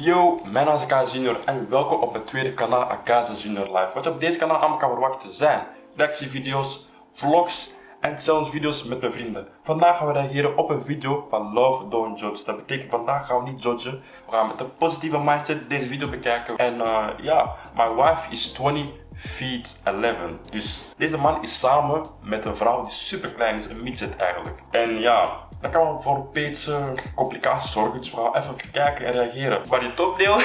Yo, mijn naam is Akaza Junior en welkom op mijn tweede kanaal Akaza Junior Live. Wat je op deze kanaal allemaal kan verwachten zijn reactievideo's, vlogs en zelfs video's met mijn vrienden. Vandaag gaan we reageren op een video van Love Don't Judge. Dat betekent vandaag gaan we niet judgen. We gaan met een positieve mindset deze video bekijken. En ja, my wife is 20 feet 11. Dus deze man is samen met een vrouw die super klein is, een midget eigenlijk. En ja, dat kan wel voor opeens complicaties zorgen, dus we gaan even kijken en reageren. Maar die topdeel,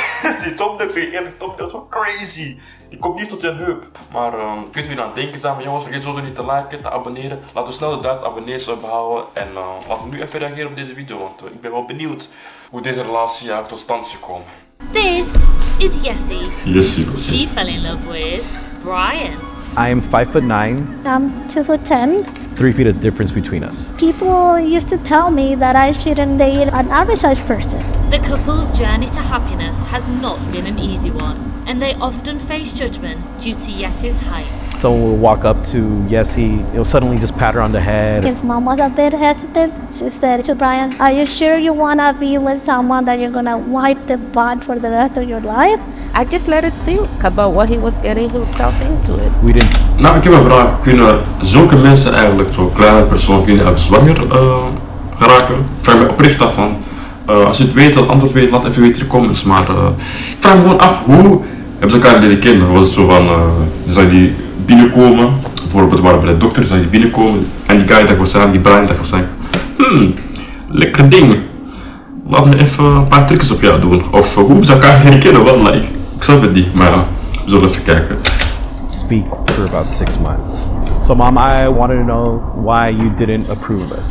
die topdeel is wel crazy. Die komt niet tot zijn heup. Maar ik weet wie aan het denken zijn, maar jongens, vergeet sowieso niet te liken, te abonneren. Laten we snel de 1000 abonnees behalen. En laten we nu even reageren op deze video, want ik ben wel benieuwd hoe deze relatie tot stand is gekomen. This is Jessie. Jessie. She fell in love with Brian. I am 5'9". I'm 2'10". 3 feet of difference between us. People used to tell me that I shouldn't date an average sized person. The couple's journey to happiness has not been an easy one, and they often face judgment due to Yessie's height. Someone will walk up to Jessie, it'll suddenly just pat her on the head. His mom was a bit hesitant. She said to Brian, "Are you sure you want to be with someone that you're going to wipe the butt for the rest of your life?" I just let her think about what he was getting himself into it. We didn't. Nou, ik heb een vraag. Kunnen zulke mensen eigenlijk, zo'n kleine persoon, kunnen eigenlijk zwanger geraken? Ik vraag me oprecht af van. Als je het weet, dat antwoord weet, laat even weten in de comments. Maar ik vraag me gewoon af, hoe hebben ze elkaar leren kennen? Was het zo van, zag die binnenkomen, bijvoorbeeld waren bij de dokter, zag die binnenkomen en die guy dacht waarschijnlijk, die Brian dacht waarschijnlijk, lekker ding. Laat me even een paar trucjes op jou doen. Of hoe hebben ze elkaar leren kennen? Wel, like, ik snap het niet, maar we zullen even kijken. Speak for about 6 months. So mom, I wanted to know why you didn't approve of us.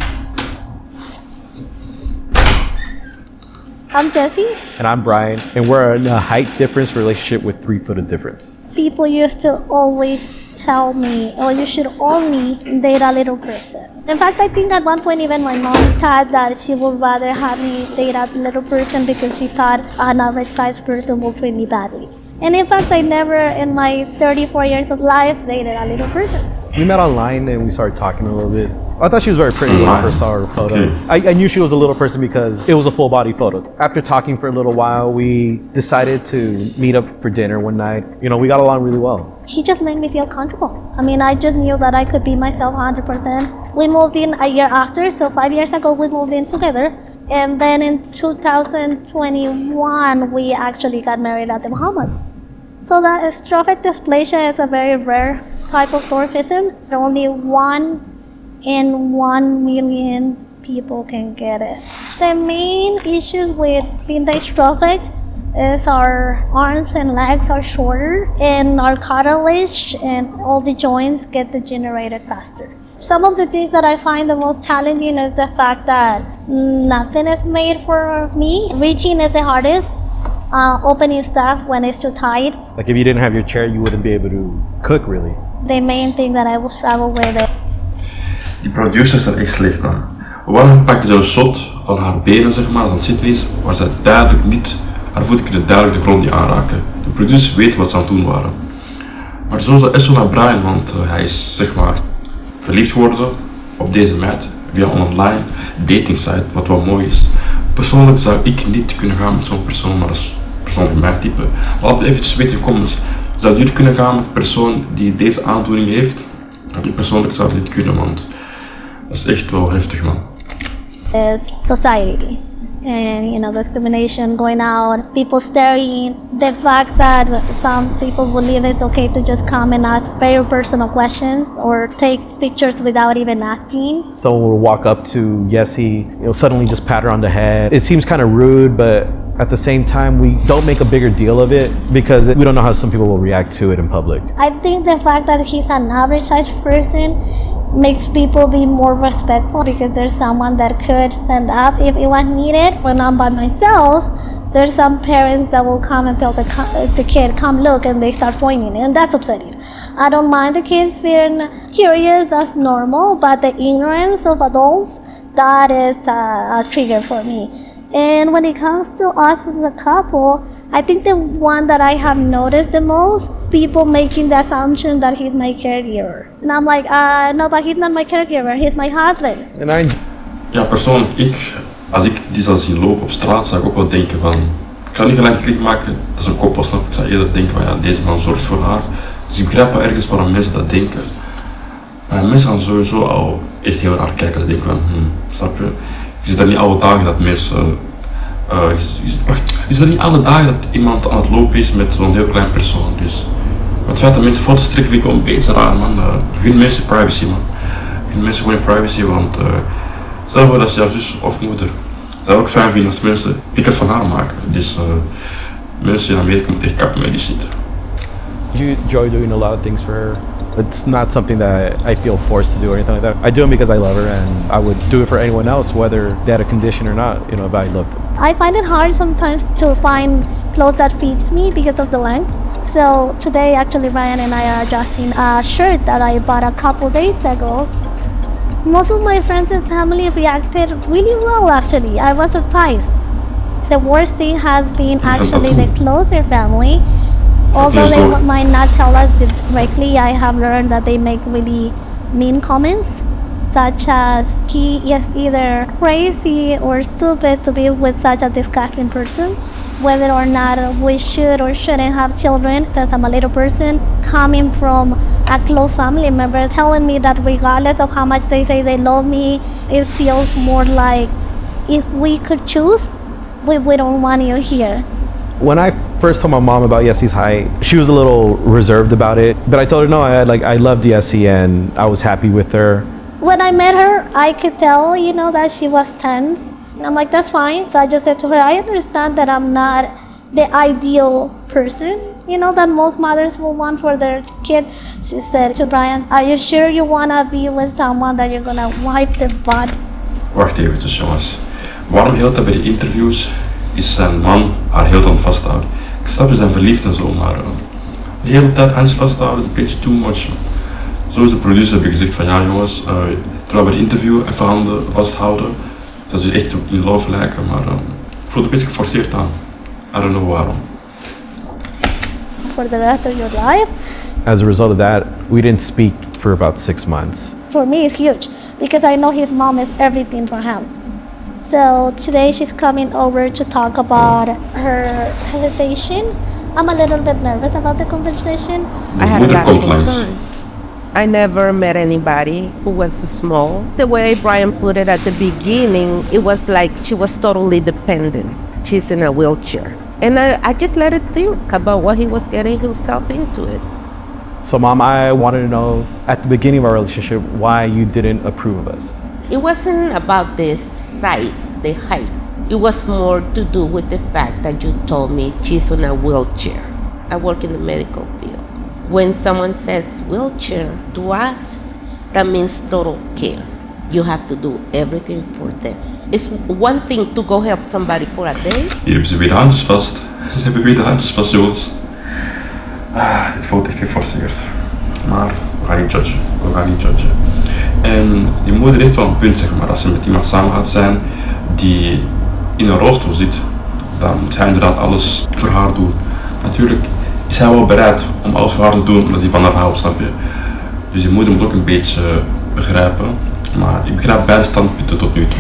I'm Jessie. And I'm Brian, and we're in a height difference relationship with 3 foot of difference. People used to always tell me, "Oh, you should only date a little person." In fact, I think at one point even my mom thought that she would rather have me date a little person because she thought an average sized person will treat me badly. And in fact, I never in my 34 years of life dated a little person. We met online and we started talking a little bit. I thought she was very pretty when I first saw her photo. Okay. I knew she was a little person because it was a full body photo. After talking for a little while, we decided to meet up for dinner one night. You know, we got along really well. She just made me feel comfortable. I mean, I just knew that I could be myself 100%. We moved in a year after, so 5 years ago we moved in together. And then in 2021, we actually got married at the Bahamas. So the strophic dysplasia is a very rare type of dwarfism. Only 1 in 1 million people can get it. The main issues with being dystrophic is our arms and legs are shorter and our cartilage and all the joints get degenerated faster. Some of the things that I find the most challenging is the fact that nothing is made for me. Reaching is the hardest. Opening stuff when it's too tight. Like if you didn't have your chair, you wouldn't be able to cook really. The main thing that I will struggle with it. Die producer staat echt slecht aan. Waarom pakken ze een shot van haar benen, zeg maar, als aan het zitten is, waar ze duidelijk niet, haar voeten kunnen duidelijk de grond niet aanraken. De producers weten wat ze aan het doen waren. Maar zo is dat echt zo naar Brian, want hij is, zeg maar, verliefd geworden op deze meid via een online dating site, wat wel mooi is. Persoonlijk zou ik niet kunnen gaan met zo'n persoon, maar dat is persoonlijk mijn type. Laat me even weten in de comments. Zou jullie kunnen gaan met een persoon die deze aandoening heeft? Ik persoonlijk zou het niet kunnen, want dat is echt wel heftig, man. Society. And you know, discrimination going out, people staring, the fact that some people believe it's okay to just come and ask very personal questions or take pictures without even asking. Someone will walk up to Jessie, it'll suddenly just pat her on the head. It seems kind of rude, but at the same time, we don't make a bigger deal of it because we don't know how some people will react to it in public. I think the fact that he's an average sized person makes people be more respectful because there's someone that could stand up if it was needed. When I'm by myself, there's some parents that will come and tell the kid, "Come look," and they start pointing, and that's upsetting. I don't mind the kids being curious, that's normal, but the ignorance of adults, that is a trigger for me. And when it comes to us as a couple, I think the one that I have noticed the most, people making the assumption that he's my caregiver. And I'm like, no, but he's not my caregiver, he's my husband. Ja, persoonlijk, als ik die zou zien lopen op straat, zou ik ook wel denken van, Ik zou niet gelijk klik maken, dat is een koppel, snap. Ik zou eerder denken van ja, deze man zorgt voor haar. Dus ik begrijp wel ergens waarom mensen dat denken. Maar mensen gaan sowieso al echt heel raar kijken als ze denken van, snap je? Je ziet dat niet alle dagen dat mensen... je ziet dat niet alle dagen dat iemand aan het lopen is met zo'n heel klein persoon. Dus het feit dat mensen foto's trekken vind ik wel een beetje raar, man. Gun mensen privacy, man. Gun mensen gewoon privacy, want stel voor dat je jouw zus of moeder... Dat zou ook fijn vinden als mensen pickers van haar maken. Dus mensen in Amerika moeten echt kappen met die shit. You enjoy doing a lot of things for her. It's not something that I feel forced to do or anything like that. I do it because I love her, and I would do it for anyone else, whether they had a condition or not, you know, if I loved them. I find it hard sometimes to find clothes that fits me because of the length. So today, actually, Ryan and I are adjusting a shirt that I bought a couple days ago. Most of my friends and family reacted really well, actually. I was surprised. The worst thing has been actually the closer family. Although they might not tell us directly, I have learned that they make really mean comments, such as he is either crazy or stupid to be with such a disgusting person. Whether or not we should or shouldn't have children, since I'm a little person coming from a close family member telling me that regardless of how much they say they love me, it feels more like if we could choose, we don't want you here. When I first told my mom about Yessie's height, she was a little reserved about it, but I told her no, I loved Yessie and I was happy with her. When I met her, I could tell, you know, that she was tense. And I'm like, that's fine. So I just said to her, I understand that I'm not the ideal person, you know, that most mothers will want for their kids. She said to Brian, are you sure you want to be with someone that you're going to wipe the butt? Wacht eventjes, jongens. Waarom heel tijd bij die interviews is zijn man haar heel tijd vasthouden? Ik snap, ze zijn verliefd en zo, maar de hele tijd handjes vasthouden is een beetje too much. Zo is de producer heb ik gezegd van ja jongens, terwijl we de interview even handen vasthouden, dat ze echt in love lijken, maar ik voel het een beetje geforceerd aan. I don't know waarom. For the rest of your life. As a result of that, we didn't speak for about 6 months. For me, it's huge because I know his mom is everything for him. So today she's coming over to talk about her hesitation. I'm a little bit nervous about the conversation. I had a lot of concerns. I never met anybody who was small. The way Brian put it at the beginning, it was like she was totally dependent. She's in a wheelchair. And I just let it think about what he was getting himself into it. So Mom, I wanted to know at the beginning of our relationship why you didn't approve of us. It wasn't about the size, the height. It was more to do with the fact that you told me she's in a wheelchair. I work in the medical field. When someone says wheelchair to us, that means total care. You have to do everything for them. It's one thing to go help somebody for a day. Hier hebben ze weer de handjes vast. Ze hebben weer de handjes vast, jongens. Het voelt echt geforceerd. Maar we gaan niet judgen. We gaan niet judgen. En die moeder heeft wel een punt, zeg maar. Als ze met iemand samen gaat zijn die in een rolstoel zit, dan moet hij inderdaad alles voor haar doen. Natuurlijk is hij wel bereid om alles voor haar te doen omdat hij van haar houdt, snap je? Dus die moeder moet ook een beetje begrijpen. Maar ik begrijp beide standpunten tot nu toe.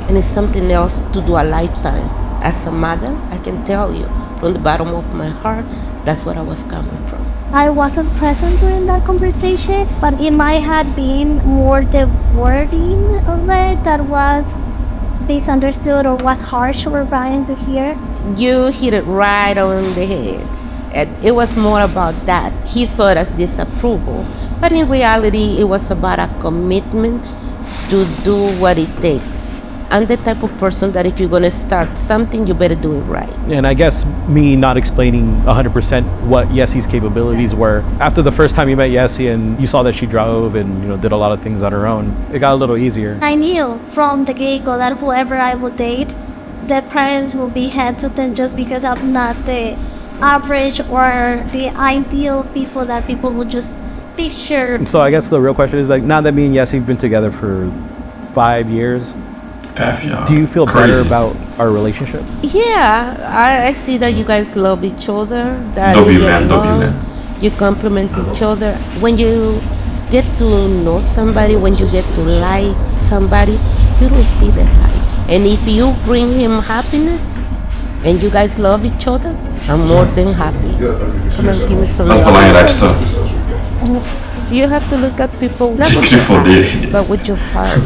And it's something else to do a lifetime. As a mother, I can tell you from the bottom of my heart, that's what I was coming from. I wasn't present during that conversation, but it might have been more the wording of it that was misunderstood or was harsh for Brian to hear. You hit it right on the head. And it was more about that. He saw it as disapproval. But in reality, it was about a commitment to do what it takes. I'm the type of person that if you're going to start something, you better do it right. And I guess me not explaining 100% what Yessie's capabilities were. After the first time you met Yessie and you saw that she drove and did a lot of things on her own, it got a little easier. I knew from the get-go that whoever I would date, the parents will be hesitant just because I'm not the average or the ideal people that people would just picture. So I guess the real question is, like, now that me and Yessie have been together for 5 years, 5 jaar. Do you feel better about our relationship? Yeah, I see that you guys love each other. That Don't be you man, don't be man. You compliment each other. When you get to know somebody, when you get to like somebody, you don't see the height. And if you bring him happiness and you guys love each other, I'm more than happy. Come on, give me some Dat is het belangrijkste. You have to look at people not Die with your knuffel eyes, but with your heart.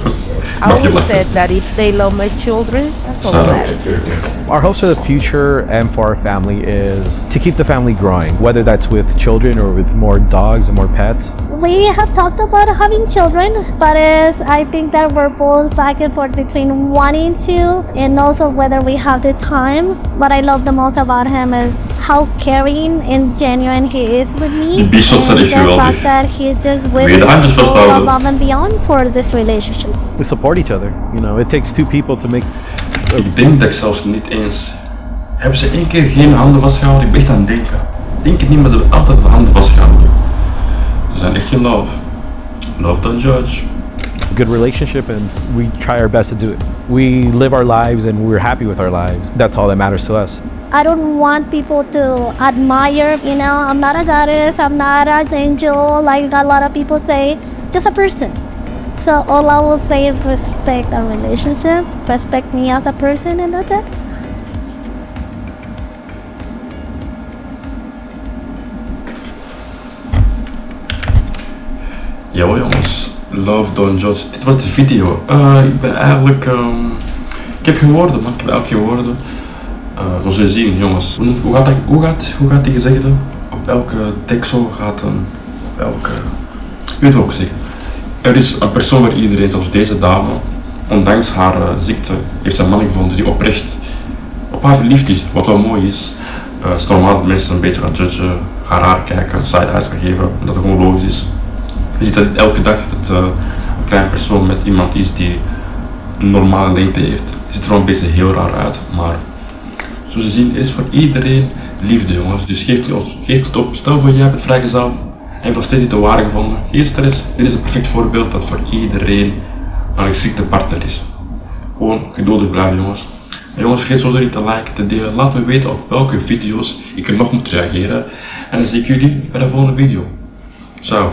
I Mag je always lachen? said that if they love my children, that's all Zo. that matters. Our hopes for the future and for our family is to keep the family growing, whether that's with children or with more dogs and more pets. We have talked about having children, but I think that we're both back and forth between wanting to and also whether we have the time. What I love the most about him is how caring and genuine he is with me. Die bieshots zijn and echt the geweldig. fact that he just Wil je de handjes willing to go vasthouden? above and beyond for this relationship. We support each other. You know, it takes two people to make. Ik denk dat ik zelfs niet eens... Hebben ze één keer geen handen vastgehouden? Ik ben echt aan het denken. Ik denk het niet, maar ze hebben altijd de handen vastgehouden. Ze zijn echt in love. Love don't judge. Good relationship, and we try our best to do it. We live our lives and we're happy with our lives. That's all that matters to us. I don't want people to admire, you know, I'm not a goddess, I'm not an angel, like a lot of people say, just a person. So all I will say is respect our relationship, respect me as a person, and that's it. Jawel jongens, love don't judge. Dit was de video. Ik ben eigenlijk... ik heb geen woorden man, ik heb eigenlijk geen woorden. Zoals jullie zien jongens, hoe gaat die gezegde? Op elke deksel gaat een... Ik weet wat ik zeggen. Er is een persoon waar iedereen, zoals deze dame, ondanks haar ziekte, heeft zijn man gevonden die oprecht op haar verliefd is. Wat wel mooi is. Het is normaal dat mensen een beetje gaan judgen, gaan raar kijken, side eyes gaan geven, omdat het gewoon logisch is. Je ziet dat elke dag dat een kleine persoon met iemand is die een normale lengte heeft. Het ziet er wel een beetje heel raar uit, maar zoals je ziet, er is voor iedereen liefde jongens. Dus geef niet op. Stel voor jij bent vrijgezel en je hebt nog steeds niet de ware gevonden. Geen stress. Dit is een perfect voorbeeld dat voor iedereen een geschikte partner is. Gewoon geduldig blijven jongens. En jongens, vergeet sowieso niet te liken, te delen. Laat me weten op welke video's ik er nog moet reageren. En dan zie ik jullie bij de volgende video. Ciao.